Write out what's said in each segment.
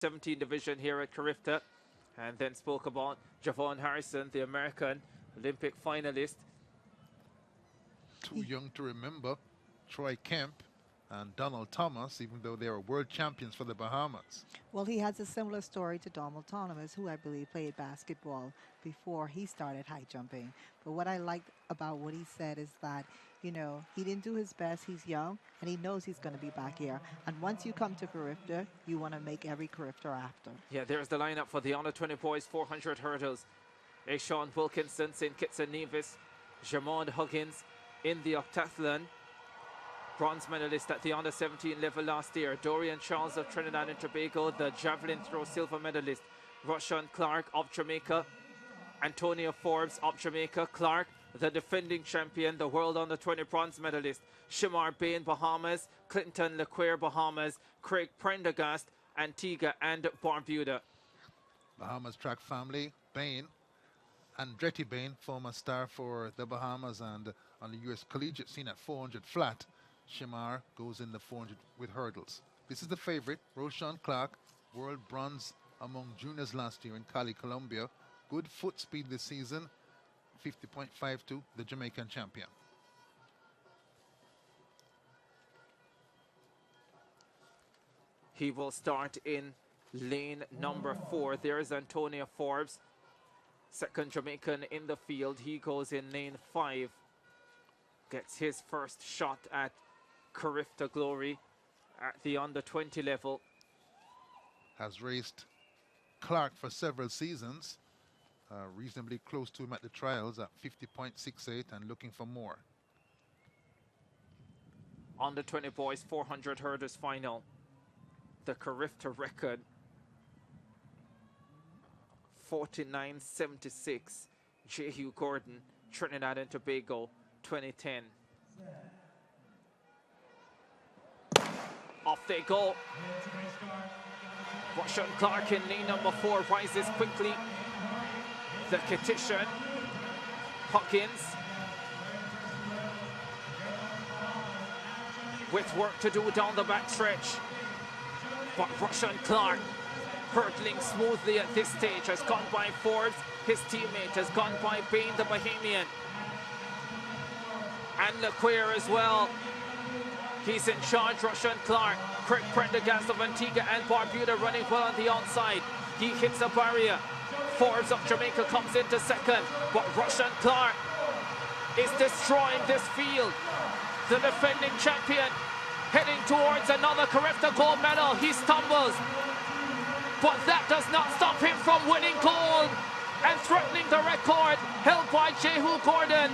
17 division here at CARIFTA, and then spoke about Javon Harrison, the American Olympic finalist. Too young to remember Troy Kemp and Donald Thomas, even though they are world champions for the Bahamas. Well, he has a similar story to Donald Thomas, who I believe played basketball before he started high jumping. But what I liked about what he said is that, you know, he didn't do his best. He's young, and he knows he's going to be back here. And once you come to CARIFTA, you want to make every CARIFTA after. Yeah, there's the lineup for the under 20 boys 400 hurdles. Sean Wilkinson, St. Kitts and Nevis, Jamond Huggins in the octathlon. Bronze medalist at the under 17 level last year. Dorian Charles of Trinidad and Tobago, the javelin throw silver medalist. Rushan Clark of Jamaica. Antonio Forbes of Jamaica. Clark, the defending champion, the world under 20 bronze medalist. Shimar Bain, Bahamas. Clinton Lequer, Bahamas. Craig Prendergast, Antigua and Barbuda. Bahamas track family, Bain, Andretti Bain, former star for the Bahamas and on the U.S. collegiate scene at 400 flat. Shimar goes in the 400 with hurdles. This is the favorite, Roshan Clark, world bronze among juniors last year in Cali, Colombia. Good foot speed this season, 50.52, the Jamaican champion. He will start in lane number 4. There's Antonio Forbes, second Jamaican in the field. He goes in lane 5. Gets his first shot at CARIFTA glory at the under 20 level. Has raced Clark for several seasons, reasonably close to him at the trials at 50.68 and looking for more. Under 20 boys 400 hurdles final. The CARIFTA record 49.76. Jehu Gordon, Trinidad and Tobago, 2010. Off they go. Rushan Clark in lane number 4 rises quickly. The Kititian, Hawkins, with work to do down the back stretch. But Rushan Clark, hurtling smoothly at this stage, has gone by Forbes. His teammate has gone by Bain, the Bahamian. And Lequer as well. He's in charge, Rushan Clark. Craig Prendergast of Antigua and Barbuda running well on the outside. He hits a barrier. Forbes of Jamaica comes into second, but Rushan Clark is destroying this field. The defending champion heading towards another CARIFTA gold medal. He stumbles, but that does not stop him from winning gold and threatening the record held by Jehu Gordon.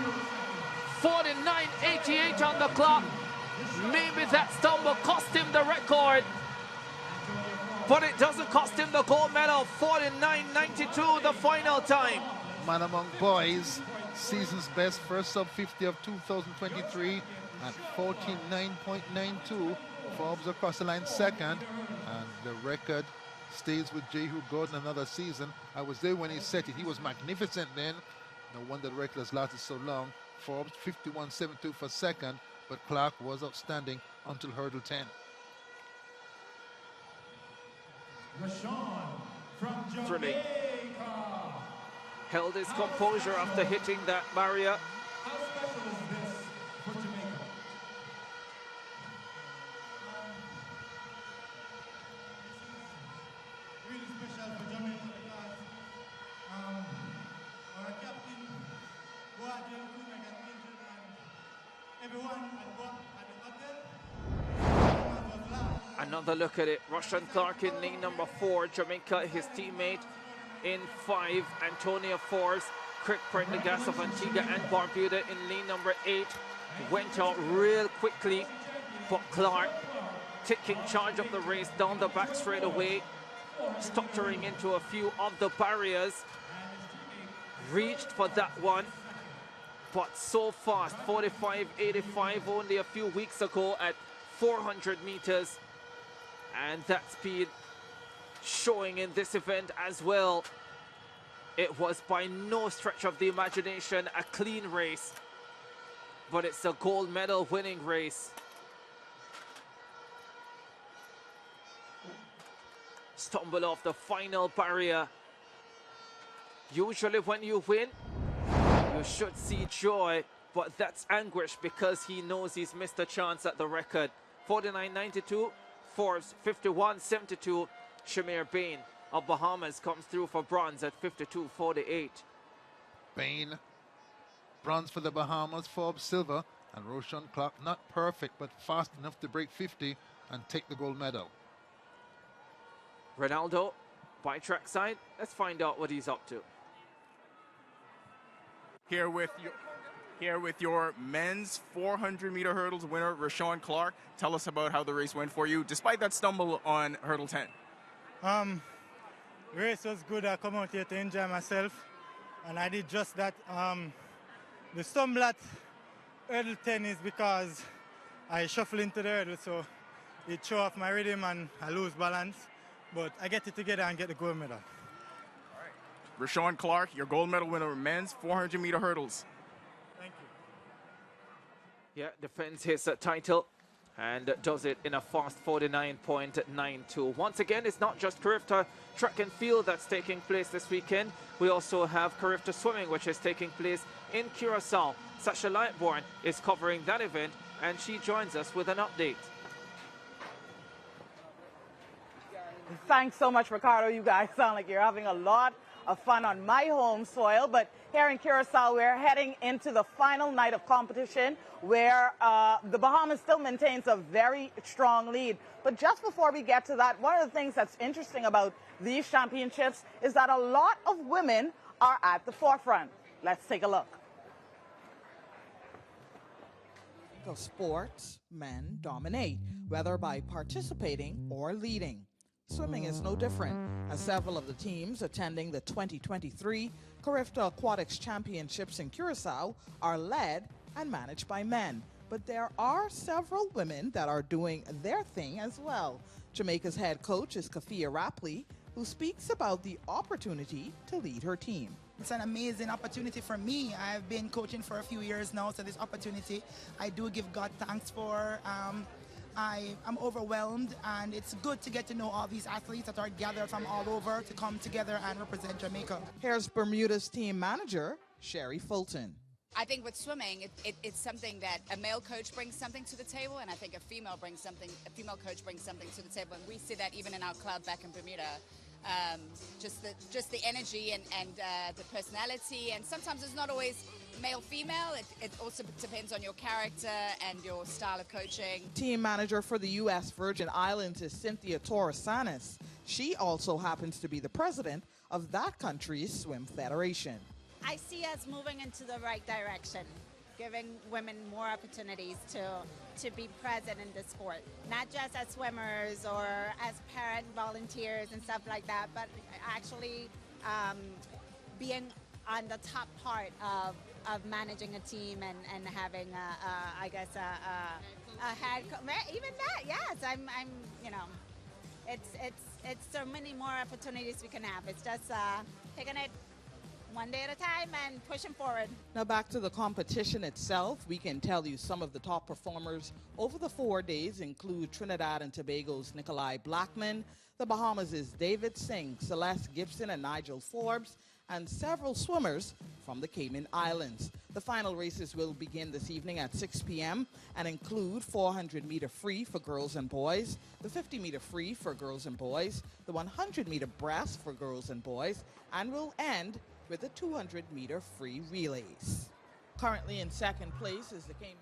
49.88 on the clock. Maybe that stumble cost him the record, but it doesn't cost him the gold medal. 49.92 the final time. Man among boys, season's best, first sub 50 of 2023 at 49.92. Forbes across the line second, and the record stays with Jehu Gordon another season. I was there when he set it. He was magnificent then. No wonder the record has lasted so long. Forbes 51.72 for second, but Clark was outstanding until hurdle 10. Thrilling. Held his composure after hitting that barrier. Another look at it. Rushan Clark in lane number 4. Jamaica, his teammate in 5. Antonio Forbes, Craig Prendergast of Antigua and Barbuda in lane number 8. Went out real quickly, but Clark taking charge of the race down the back straight away, stuttering into a few of the barriers. Reached for that one, but so fast. 45.85 only a few weeks ago at 400 meters. And that speed showing in this event as well. It was by no stretch of the imagination a clean race, but it's a gold medal winning race. stumble off the final barrier. Usually when you win, you should see joy, but that's anguish because he knows he's missed a chance at the record. 49.92, Forbes 51.72. Shamir Bain of Bahamas comes through for bronze at 52.48. Bain, bronze for the Bahamas, Forbes silver, and Roshan Clark not perfect but fast enough to break 50 and take the gold medal. Ronaldo by trackside. Let's find out what he's up to. Here with your men's 400-meter hurdles winner, Rashawn Clark. Tell us about how the race went for you, despite that stumble on hurdle 10. Race was good. I come out here to enjoy myself, and I did just that. The stumble at hurdle 10 is because I shuffle into the hurdle, so it throw off my rhythm and I lose balance. But I get it together and get the gold medal. All right. Rashawn Clark, your gold medal winner, men's 400-meter hurdles. Thank you. Yeah, defends his title and does it in a fast 49.92. Once again, it's not just CARIFTA track and field that's taking place this weekend. We also have CARIFTA swimming, which is taking place in Curacao. Sasha Lightbourne is covering that event, and she joins us with an update. Thanks so much, Ricardo. You guys sound like you're having a lot of fun on my home soil. But here in Curacao, we're heading into the final night of competition where the Bahamas still maintains a very strong lead. But just before we get to that, one of the things that's interesting about these championships is that a lot of women are at the forefront. Let's take a look. Of sports, men dominate, whether by participating or leading. Swimming is no different, as several of the teams attending the 2023 CARIFTA Aquatics Championships in Curacao are led and managed by men. But there are several women that are doing their thing as well. Jamaica's head coach is Kafia Rapley, who speaks about the opportunity to lead her team. It's an amazing opportunity for me. I've been coaching for a few years now, so this opportunity I do give God thanks for. I'm overwhelmed, and it's good to get to know all these athletes that are gathered from all over to come together and represent Jamaica. Here's Bermuda's team manager, Sherry Fulton. I think with swimming, it's something that a male coach brings something to the table, and I think a female coach brings something to the table, and we see that even in our club back in Bermuda. Just the energy and the personality, and sometimes it's not always male-female. It also depends on your character and your style of coaching. Team manager for the U.S. Virgin Islands is Cynthia Torresanis. She also happens to be the president of that country's swim federation. I see us moving into the right direction, giving women more opportunities to be present in the sport, not just as swimmers or as parent volunteers and stuff like that, but actually being on the top part of managing a team and having I guess a head coach. Even that, yes, I'm you know, it's so many more opportunities we can have. It's just taking it one day at a time and pushing forward. Now back to the competition itself, we can tell you some of the top performers over the 4 days include Trinidad and Tobago's Nikolai Blackman, the Bahamas' David Singh, Celeste Gibson and Nigel Forbes, and several swimmers from the Cayman Islands. The final races will begin this evening at 6 p.m. and include 400-meter free for girls and boys, the 50-meter free for girls and boys, the 100-meter breast for girls and boys, and will end with the 200-meter free relays. Currently in second place is the Cayman.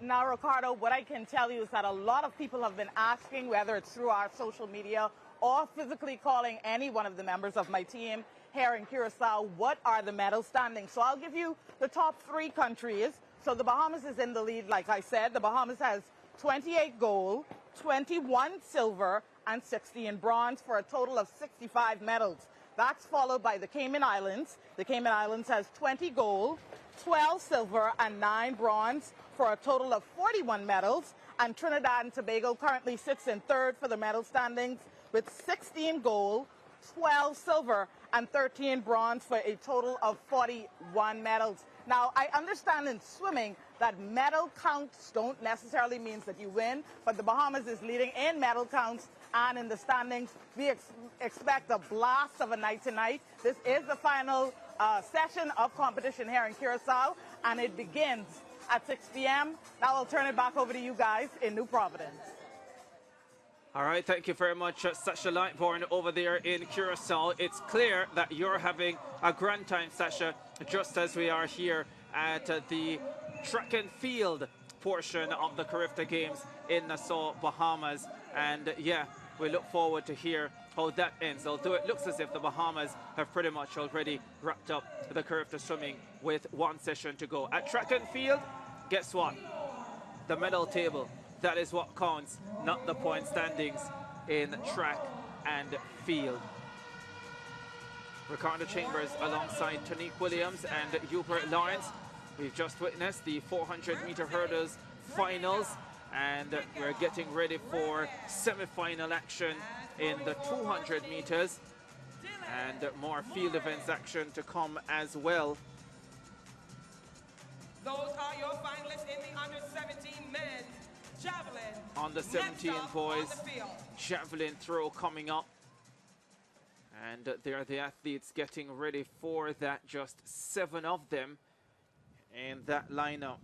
Now, Ricardo, what I can tell you is that a lot of people have been asking, whether it's through our social media or physically calling any one of the members of my team here in Curacao, what are the medal standings? So I'll give you the top 3 countries. So the Bahamas is in the lead, like I said. The Bahamas has 28 gold, 21 silver, and 16 bronze for a total of 65 medals. That's followed by the Cayman Islands. The Cayman Islands has 20 gold, 12 silver, and 9 bronze for a total of 41 medals. And Trinidad and Tobago currently sits in third for the medal standings with 16 gold, 12 silver, and 13 bronze for a total of 41 medals. Now, I understand in swimming that medal counts don't necessarily mean that you win, but the Bahamas is leading in medal counts and in the standings. We expect a blast of a night tonight. This is the final session of competition here in Curacao, and it begins at 6 p.m. Now I'll turn it back over to you guys in New Providence. All right, thank you very much, Sasha Lightbourne over there in Curacao. It's clear that you're having a grand time, Sasha, just as we are here at the track and field portion of the CARIFTA Games in Nassau, Bahamas. And yeah, we look forward to hear how that ends. Although it looks as if the Bahamas have pretty much already wrapped up the CARIFTA swimming with one session to go. At track and field, guess what? The medal table. That is what counts, not the point standings in track and field. Ricardo Chambers alongside Tonique Williams and Hubert Lawrence. We've just witnessed the 400-meter hurdles finals, and we're getting ready for semi-final action in the 200 meters, and more field events action to come as well. Those are your finalists in the under 17 men's javelin. On the 17 boys, javelin throw coming up. And they're the athletes getting ready for that. Just 7 of them in that lineup.